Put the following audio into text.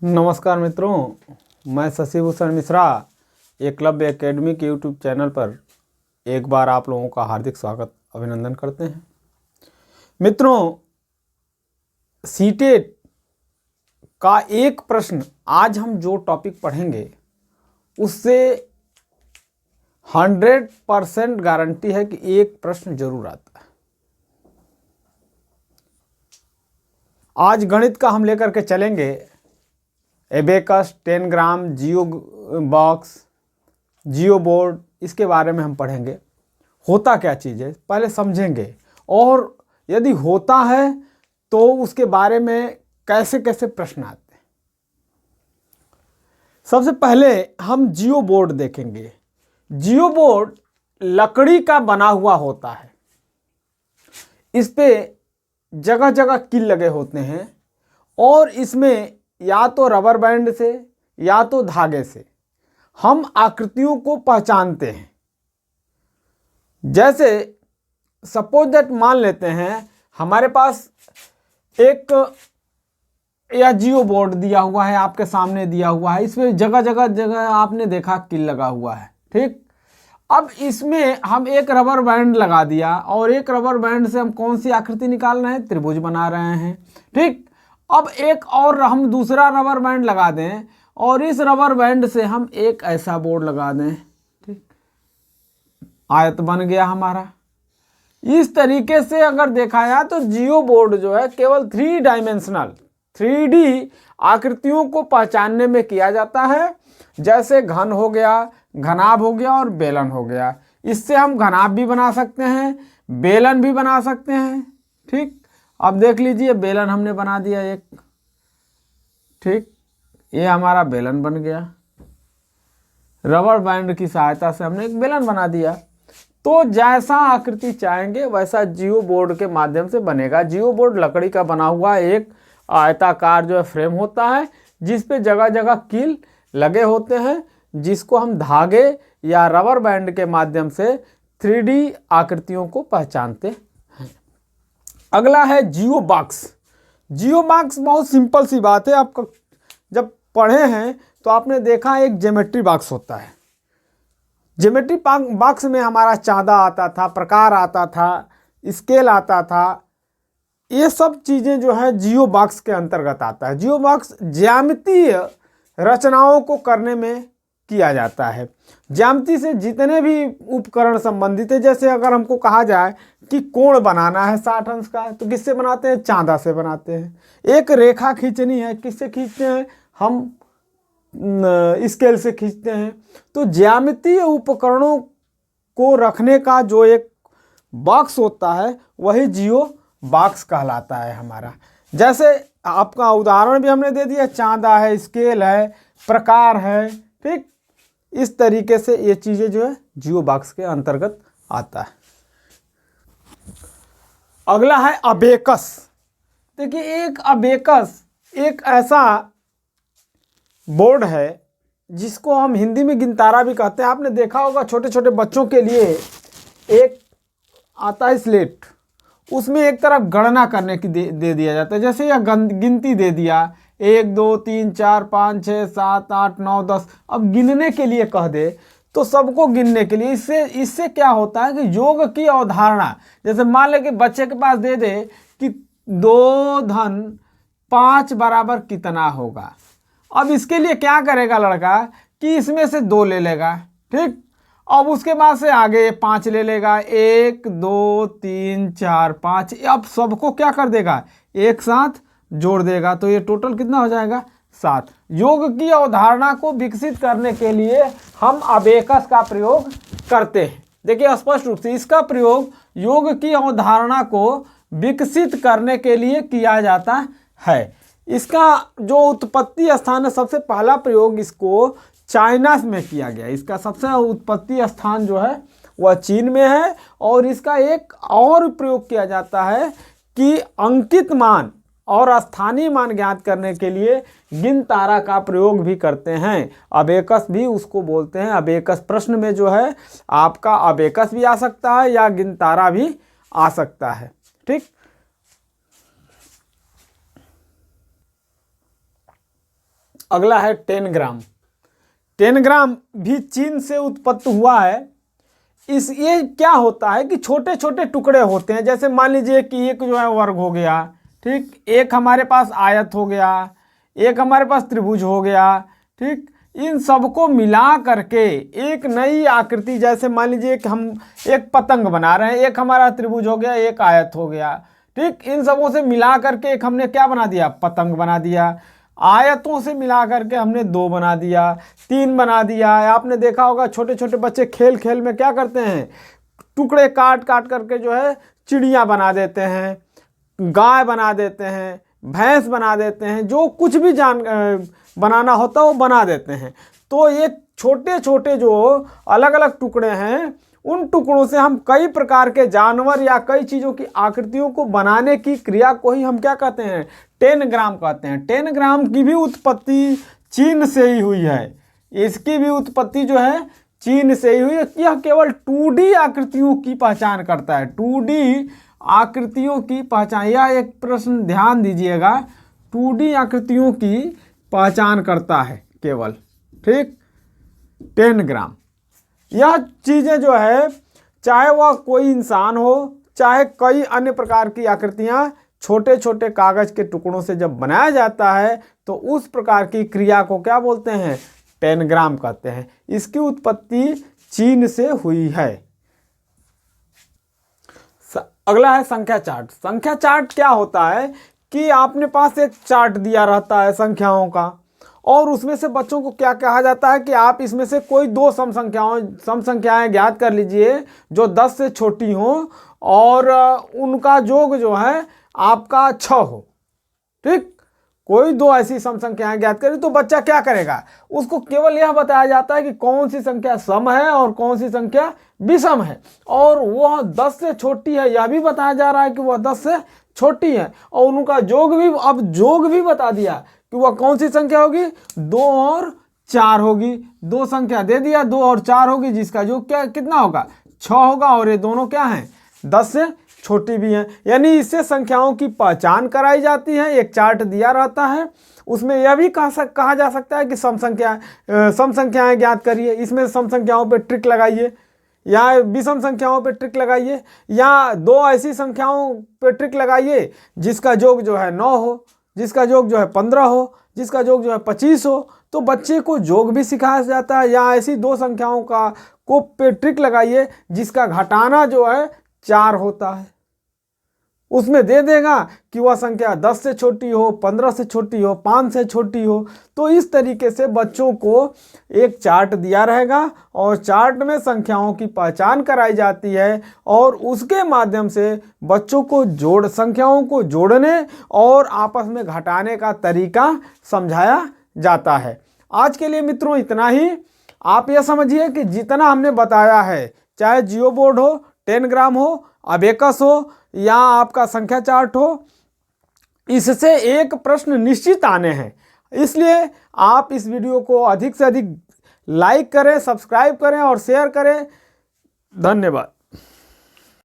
नमस्कार मित्रों, मैं शशि भूषण मिश्रा एकलव्य एकेडमी के यूट्यूब चैनल पर एक बार आप लोगों का हार्दिक स्वागत अभिनंदन करते हैं। मित्रों, सीटेट का एक प्रश्न आज हम जो टॉपिक पढ़ेंगे उससे 100% गारंटी है कि एक प्रश्न जरूर आता है। आज गणित का हम लेकर के चलेंगे। एबेकस, 10 ग्राम, जियो बॉक्स, जियो बोर्ड, इसके बारे में हम पढ़ेंगे। होता क्या चीज़ है पहले समझेंगे, और यदि होता है तो उसके बारे में कैसे कैसे प्रश्न आते हैं। सबसे पहले हम जियो बोर्ड देखेंगे। जियो बोर्ड लकड़ी का बना हुआ होता है। इस पे जगह जगह कील लगे होते हैं और इसमें या तो रबर बैंड से या तो धागे से हम आकृतियों को पहचानते हैं। जैसे सपोज दैट मान लेते हैं हमारे पास एक या जियो बोर्ड दिया हुआ है, आपके सामने दिया हुआ है। इसमें जगह जगह जगह आपने देखा कील लगा हुआ है, ठीक। अब इसमें हम एक रबर बैंड लगा दिया और एक रबर बैंड से हम कौन सी आकृति निकाल रहे हैं? त्रिभुज बना रहे हैं, ठीक। अब एक और हम दूसरा रबर बैंड लगा दें और इस रबर बैंड से हम एक ऐसा बोर्ड लगा दें, ठीक। आयत बन गया हमारा। इस तरीके से अगर देखा जाए तो जियो बोर्ड जो है केवल 3 डायमेंशनल 3D आकृतियों को पहचानने में किया जाता है। जैसे घन हो गया, घनाभ हो गया और बेलन हो गया। इससे हम घनाभ भी बना सकते हैं, बेलन भी बना सकते हैं, ठीक। अब देख लीजिए, बेलन हमने बना दिया एक, ठीक। ये हमारा बेलन बन गया। रबर बैंड की सहायता से हमने एक बेलन बना दिया। तो जैसा आकृति चाहेंगे वैसा जियो बोर्ड के माध्यम से बनेगा। जियो बोर्ड लकड़ी का बना हुआ एक आयताकार जो है फ्रेम होता है, जिस पे जगह जगह कील लगे होते हैं, जिसको हम धागे या रबर बैंड के माध्यम से 3D आकृतियों को पहचानते हैं। अगला है जियो बॉक्स। जियो बॉक्स बहुत सिंपल सी बात है। आप जब पढ़े हैं तो आपने देखा एक ज्योमेट्री बॉक्स होता है। ज्योमेट्री बॉक्स में हमारा चांदा आता था, प्रकार आता था, स्केल आता था। ये सब चीज़ें जो है जियो बॉक्स के अंतर्गत आता है। जियो बॉक्स ज्यामितीय रचनाओं को करने में किया जाता है। ज्यामिति से जितने भी उपकरण संबंधित है, जैसे अगर हमको कहा जाए कि कोण बनाना है 60 अंश का, तो किससे बनाते हैं? चांदा से बनाते हैं। एक रेखा खींचनी है, किससे खींचते हैं? हम स्केल से खींचते हैं। तो ज्यामितीय उपकरणों को रखने का जो एक बॉक्स होता है वही जियो बॉक्स कहलाता है हमारा। जैसे आपका उदाहरण भी हमने दे दिया, चांदा है, स्केल है, प्रकार है, ठीक। इस तरीके से ये चीज़ें जो है जियो बॉक्स के अंतर्गत आता है। अगला है अबेकस। देखिए, एक अबेकस एक ऐसा बोर्ड है जिसको हम हिंदी में गिनतारा भी कहते हैं। आपने देखा होगा छोटे छोटे बच्चों के लिए एक आता है स्लेट, उसमें एक तरफ गणना करने की दे दिया जाता है। जैसे यह गिनती दे दिया, 1 2 3 4 5 6 7 8 9 10। अब गिनने के लिए कह दे तो सबको गिनने के लिए, इससे क्या होता है कि योग की अवधारणा, जैसे मान ले कि बच्चे के पास दे दे कि 2 धन 5 बराबर कितना होगा। अब इसके लिए क्या करेगा लड़का कि इसमें से 2 ले लेगा, ठीक। अब उसके बाद से आगे 5 ले लेगा, 1 2 3 4 5। अब सबको क्या कर देगा? एक साथ जोड़ देगा, तो ये टोटल कितना हो जाएगा? 7। योग की अवधारणा को विकसित करने के लिए हम अबेकस का प्रयोग करते हैं। देखिए, स्पष्ट रूप से इसका प्रयोग योग की अवधारणा को विकसित करने के लिए किया जाता है। इसका जो उत्पत्ति स्थान है, सबसे पहला प्रयोग इसको चाइना में किया गया। इसका सबसे उत्पत्ति स्थान जो है वह चीन में है। और इसका एक और प्रयोग किया जाता है कि अंकित मान और स्थानीय मान ज्ञात करने के लिए गिनतारा का प्रयोग भी करते हैं। अबेकस भी उसको बोलते हैं। अबेकस प्रश्न में जो है आपका अबेकस भी आ सकता है या गिनतारा भी आ सकता है, ठीक। अगला है 10 ग्राम। 10 ग्राम भी चीन से उत्पत्ति हुआ है। ये क्या होता है कि छोटे छोटे टुकड़े होते हैं। जैसे मान लीजिए कि एक जो है वर्ग हो गया, ठीक, एक हमारे पास आयत हो गया, एक हमारे पास त्रिभुज हो गया, ठीक, इन सबको मिला करके एक नई आकृति, जैसे मान लीजिए कि हम एक पतंग बना रहे हैं, एक हमारा त्रिभुज हो गया, एक आयत हो गया, ठीक, इन सबों से मिला करके एक हमने क्या बना दिया, पतंग बना दिया। आयतों से मिला करके हमने 2 बना दिया, 3 बना दिया। आपने देखा होगा छोटे छोटे बच्चे खेल खेल में क्या करते हैं, टुकड़े काट काट करके जो है चिड़िया बना देते हैं, गाय बना देते हैं, भैंस बना देते हैं, जो कुछ भी बनाना होता है वो बना देते हैं। तो ये छोटे छोटे जो अलग अलग टुकड़े हैं, उन टुकड़ों से हम कई प्रकार के जानवर या कई चीज़ों की आकृतियों को बनाने की क्रिया को ही हम क्या कहते हैं, 10 ग्राम कहते हैं। 10 ग्राम की भी उत्पत्ति चीन से ही हुई है। इसकी भी उत्पत्ति जो है चीन से ही हुई है। यह केवल 2D आकृतियों की पहचान करता है, 2D आकृतियों की पहचान। यह एक प्रश्न ध्यान दीजिएगा, 2D आकृतियों की पहचान करता है केवल, ठीक, 10 ग्राम। यह चीज़ें जो है, चाहे वह कोई इंसान हो, चाहे कई अन्य प्रकार की आकृतियां छोटे छोटे कागज के टुकड़ों से जब बनाया जाता है तो उस प्रकार की क्रिया को क्या बोलते हैं, 10 ग्राम कहते हैं। इसकी उत्पत्ति चीन से हुई है। अगला है संख्या चार्ट। संख्या चार्ट क्या होता है कि आपने पास एक चार्ट दिया रहता है संख्याओं का, और उसमें से बच्चों को क्या कहा जाता है कि आप इसमें से कोई 2 सम संख्याएं ज्ञात कर लीजिए जो 10 से छोटी हों और उनका योग जो है आपका 6 हो, ठीक। कोई 2 ऐसी सम संख्याएं ज्ञात करें तो बच्चा क्या करेगा, उसको केवल यह बताया जाता है कि कौन सी संख्या सम है और कौन सी संख्या विषम है, और वह 10 से छोटी है यह भी बताया जा रहा है कि वह 10 से छोटी है, और उनका योग भी, अब योग भी बता दिया कि वह कौन सी संख्या होगी, 2 और 4 होगी। 2 संख्या दे दिया, 2 और 4 होगी, जिसका योग क्या कितना होगा, 6 होगा, और ये दोनों क्या हैं, 10 से छोटी भी हैं। यानी इससे संख्याओं की पहचान कराई जाती है। एक चार्ट दिया रहता है, उसमें यह भी कहा जा सकता है कि सम संख्याएं ज्ञात करिए, इसमें सम संख्याओं पर ट्रिक लगाइए, या विषम संख्याओं पर ट्रिक लगाइए, या 2 ऐसी संख्याओं पर ट्रिक लगाइए जिसका योग जो है 9 हो, जिसका योग जो है 15 हो, जिसका योग जो है 25 हो। तो बच्चे को योग भी सिखाया जाता है। या ऐसी 2 संख्याओं को पे ट्रिक लगाइए जिसका घटाना जो है 4 होता है, उसमें दे देगा कि वह संख्या 10 से छोटी हो, 15 से छोटी हो, 5 से छोटी हो। तो इस तरीके से बच्चों को एक चार्ट दिया रहेगा और चार्ट में संख्याओं की पहचान कराई जाती है, और उसके माध्यम से बच्चों को संख्याओं को जोड़ने और आपस में घटाने का तरीका समझाया जाता है। आज के लिए मित्रों इतना ही। आप यह समझिए कि जितना हमने बताया है, चाहे जियो बोर्ड हो, 10 ग्राम हो, अबेकस हो, या आपका संख्या चार्ट हो, इससे एक प्रश्न निश्चित आने हैं। इसलिए आप इस वीडियो को अधिक से अधिक लाइक करें, सब्सक्राइब करें और शेयर करें। धन्यवाद।